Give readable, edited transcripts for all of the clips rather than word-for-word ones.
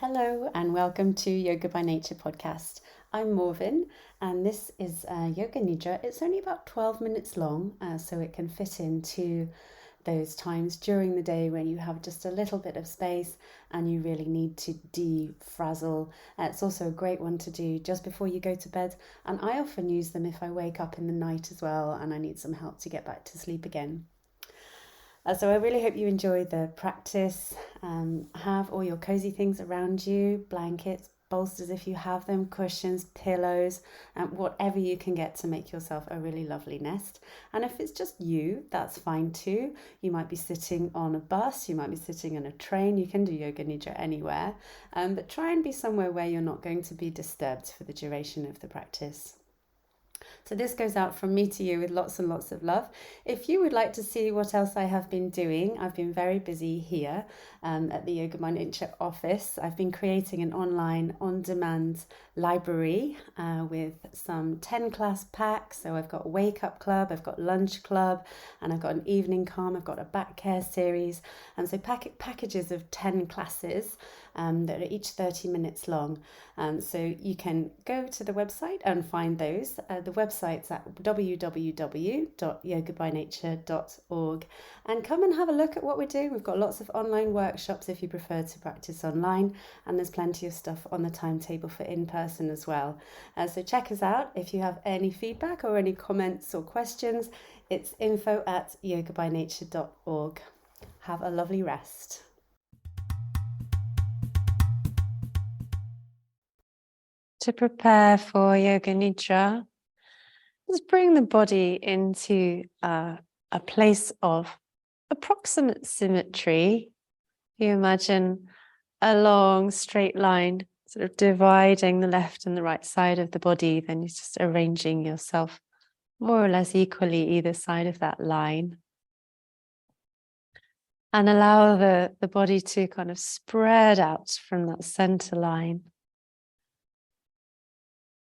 Hello and welcome to Yoga by Nature podcast. I'm Morvin and this is Yoga Nidra. It's only about 12 minutes long, so it can fit into those times during the day when you have just a little bit of space and you really need to defrazzle. It's also a great one to do just before you go to bed, and I often use them if I wake up in the night as well and I need some help to get back to sleep again. So I really hope you enjoy the practice. Have all your cozy things around you, blankets, bolsters if you have them, cushions, pillows, and whatever you can get to make yourself a really lovely nest. And if it's just you, that's fine too. You might be sitting on a bus, you might be sitting in a train, you can do Yoga Nidra anywhere, but try and be somewhere where you're not going to be disturbed for the duration of the practice. So this goes out from me to you with lots and lots of love. If you would like to see what else I have been doing, I've been very busy here at the Yoga by Nature office. I've been creating an online on-demand library with some 10 class packs. So I've got Wake Up Club, I've got Lunch Club, and I've got an Evening Calm, I've got a Back Care series. And so packages of 10 classes that are each 30 minutes long. So you can go to the website and find those. The website's at www.yogabynature.org, and come and have a look at what we're doing. We've got lots of online workshops if you prefer to practice online, and there's plenty of stuff on the timetable for in-person as well. So check us out. If you have any feedback or any comments or questions, it's info@yogabynature.org. Have a lovely rest. To prepare for Yoga Nidra, just bring the body into a place of approximate symmetry. You imagine a long straight line sort of dividing the left and the right side of the body, then you're just arranging yourself more or less equally either side of that line. And allow the body to kind of spread out from that center line,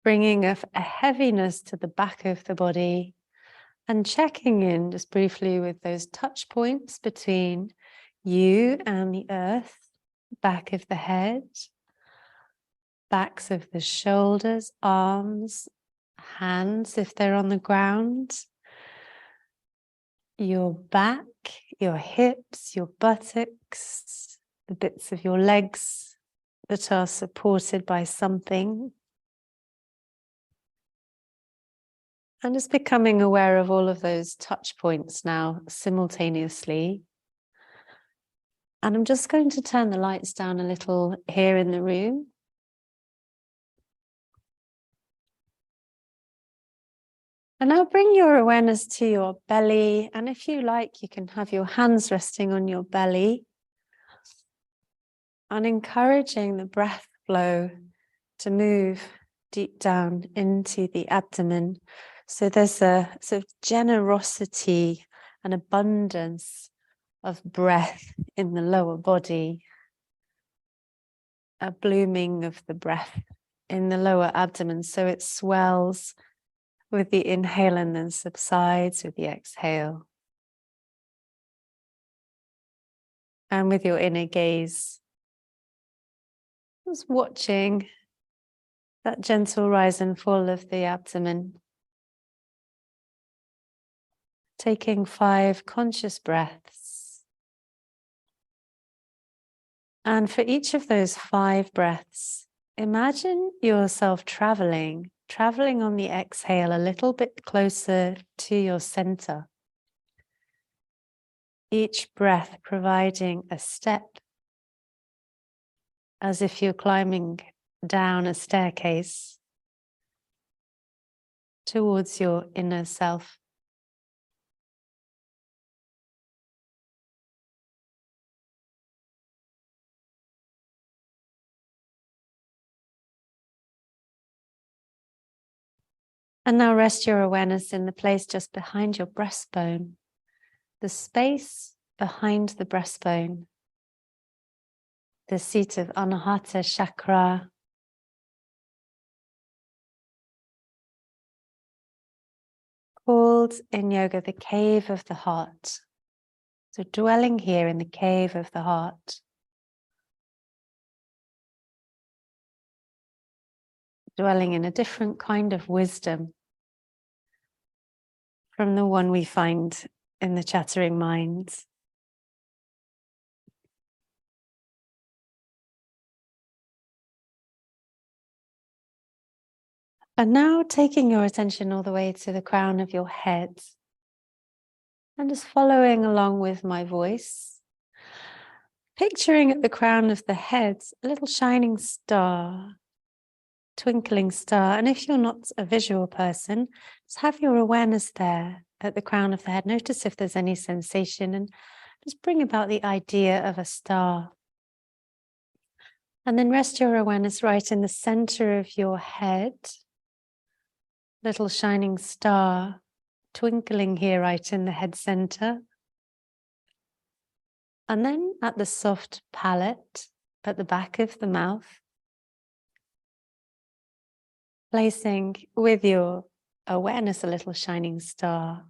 bringing a heaviness to the back of the body and checking in just briefly with those touch points between you and the earth, back of the head, backs of the shoulders, arms, hands if they're on the ground, your back, your hips, your buttocks, the bits of your legs that are supported by something. And just becoming aware of all of those touch points now simultaneously. And I'm just going to turn the lights down a little here in the room. And now bring your awareness to your belly. And if you like, you can have your hands resting on your belly. And encouraging the breath flow to move deep down into the abdomen. So there's a sort of generosity and abundance of breath in the lower body, a blooming of the breath in the lower abdomen, so it swells with the inhale and then subsides with the exhale. And with your inner gaze, just watching that gentle rise and fall of the abdomen. Taking 5 conscious breaths. And for each of those 5 breaths, imagine yourself traveling on the exhale a little bit closer to your center. Each breath providing a step, as if you're climbing down a staircase towards your inner self. And now rest your awareness in the place just behind your breastbone, the space behind the breastbone, the seat of Anahata chakra, called in yoga the cave of the heart. So dwelling here in the cave of the heart. dwelling in a different kind of wisdom from the one we find in the chattering minds. And now taking your attention all the way to the crown of your head and just following along with my voice, picturing at the crown of the head a little shining star, twinkling star. And if you're not a visual person, just have your awareness there at the crown of the head. Notice if there's any sensation and just bring about the idea of a star. And then rest your awareness right in the center of your head. Little shining star twinkling here right in the head center. And then at the soft palate at the back of the mouth, placing with your awareness a little shining star.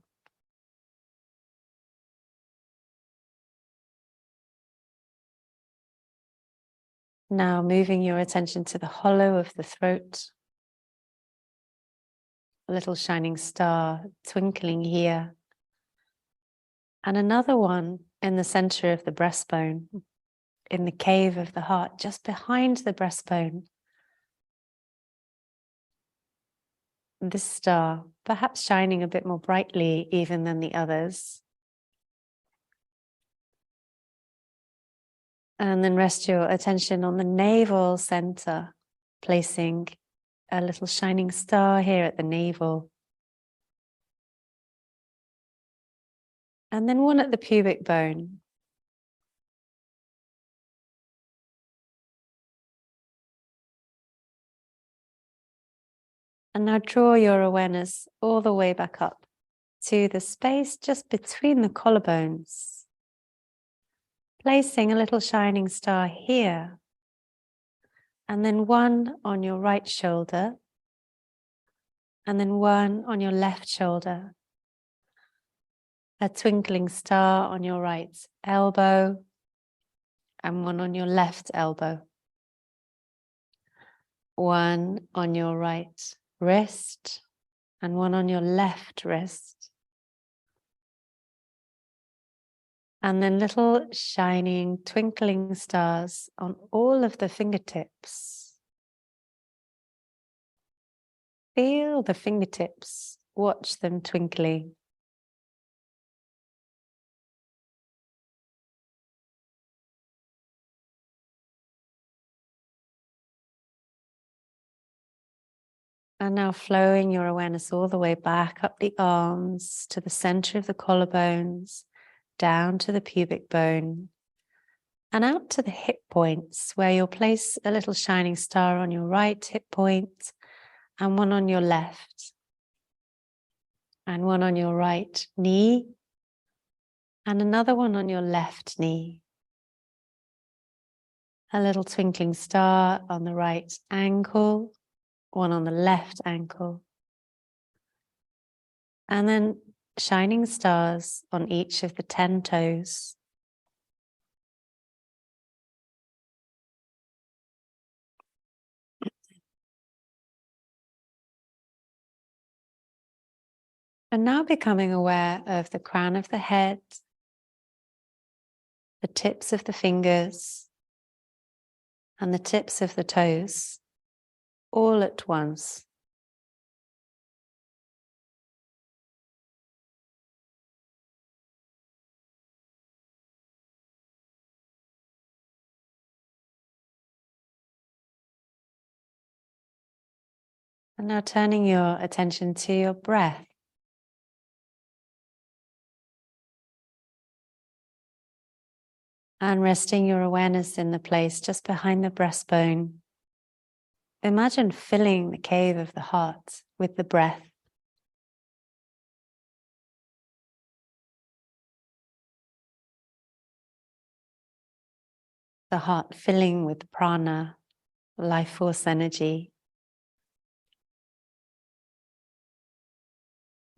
Now moving your attention to the hollow of the throat. A little shining star twinkling here. And another one in the center of the breastbone, in the cave of the heart, just behind the breastbone. This star, perhaps shining a bit more brightly even than the others. And then rest your attention on the navel center, placing a little shining star here at the navel. And then one at the pubic bone. And now draw your awareness all the way back up to the space just between the collarbones. Placing a little shining star here. And then one on your right shoulder. And then one on your left shoulder. A twinkling star on your right elbow. And one on your left elbow. One on your right wrist. And one on your left wrist. And then little shining, twinkling stars on all of the fingertips. Feel the fingertips, watch them twinkling. And now flowing your awareness all the way back up the arms to the center of the collarbones, down to the pubic bone, and out to the hip points, where you'll place a little shining star on your right hip point and one on your left, and one on your right knee, and another one on your left knee. A little twinkling star on the right ankle, one on the left ankle, and then shining stars on each of the 10 toes. And now becoming aware of the crown of the head, the tips of the fingers, and the tips of the toes, all at once. And now turning your attention to your breath. And resting your awareness in the place just behind the breastbone. Imagine filling the cave of the heart with the breath. The heart filling with prana, life force energy.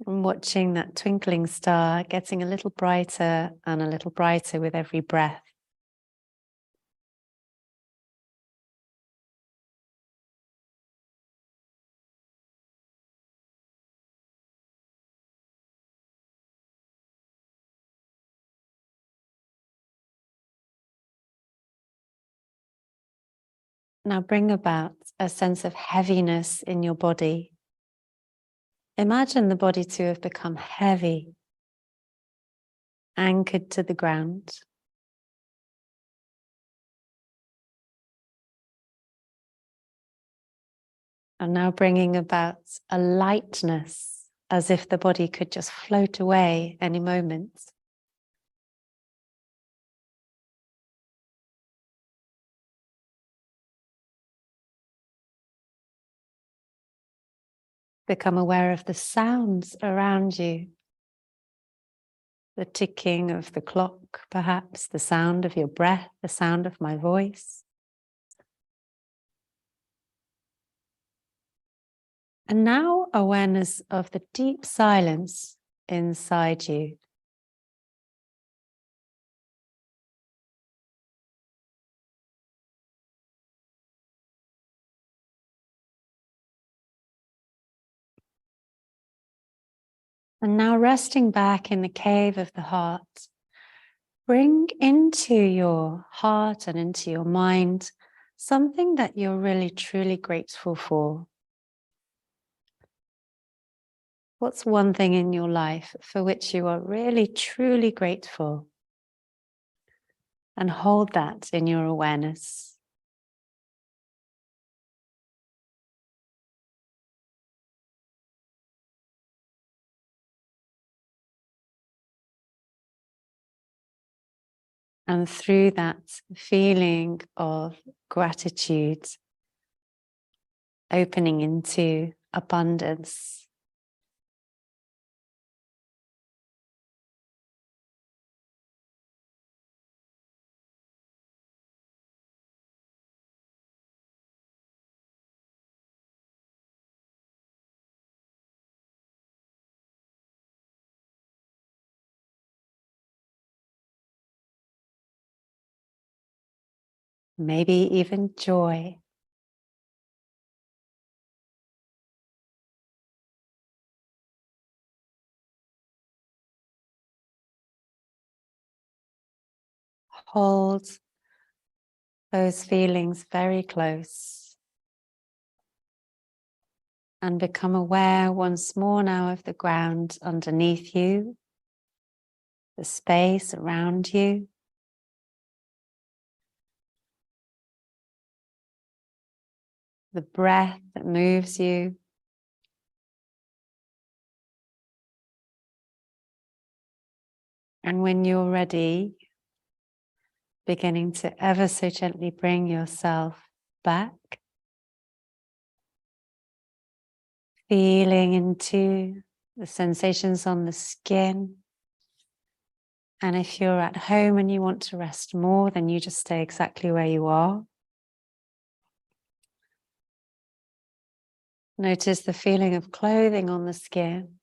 And watching that twinkling star getting a little brighter and a little brighter with every breath. Now bring about a sense of heaviness in your body. Imagine the body to have become heavy, anchored to the ground. And now bringing about a lightness, as if the body could just float away any moment. Become aware of the sounds around you. The ticking of the clock, perhaps, the sound of your breath, the sound of my voice. And now awareness of the deep silence inside you. And now resting back in the cave of the heart, bring into your heart and into your mind something that you're really truly grateful for. What's one thing in your life for which you are really truly grateful? And hold that in your awareness. And through that feeling of gratitude, opening into abundance. Maybe even joy. Hold those feelings very close and become aware once more now of the ground underneath you, the space around you. The breath that moves you. And when you're ready, beginning to ever so gently bring yourself back, feeling into the sensations on the skin. And if you're at home and you want to rest more, then you just stay exactly where you are. Notice the feeling of clothing on the skin.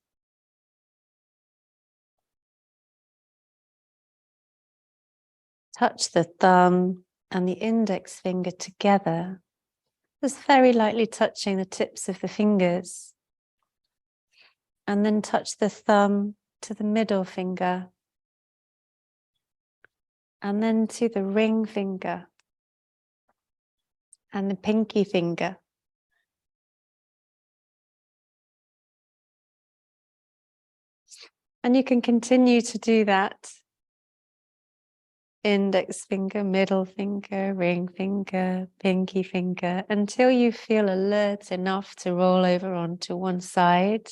Touch the thumb and the index finger together, just very lightly touching the tips of the fingers. And then touch the thumb to the middle finger. And then to the ring finger and the pinky finger. And you can continue to do that. Index finger, middle finger, ring finger, pinky finger, until you feel alert enough to roll over onto one side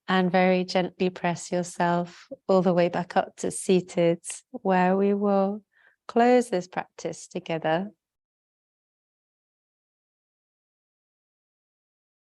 and very gently press yourself all the way back up to seated, where we will close this practice together.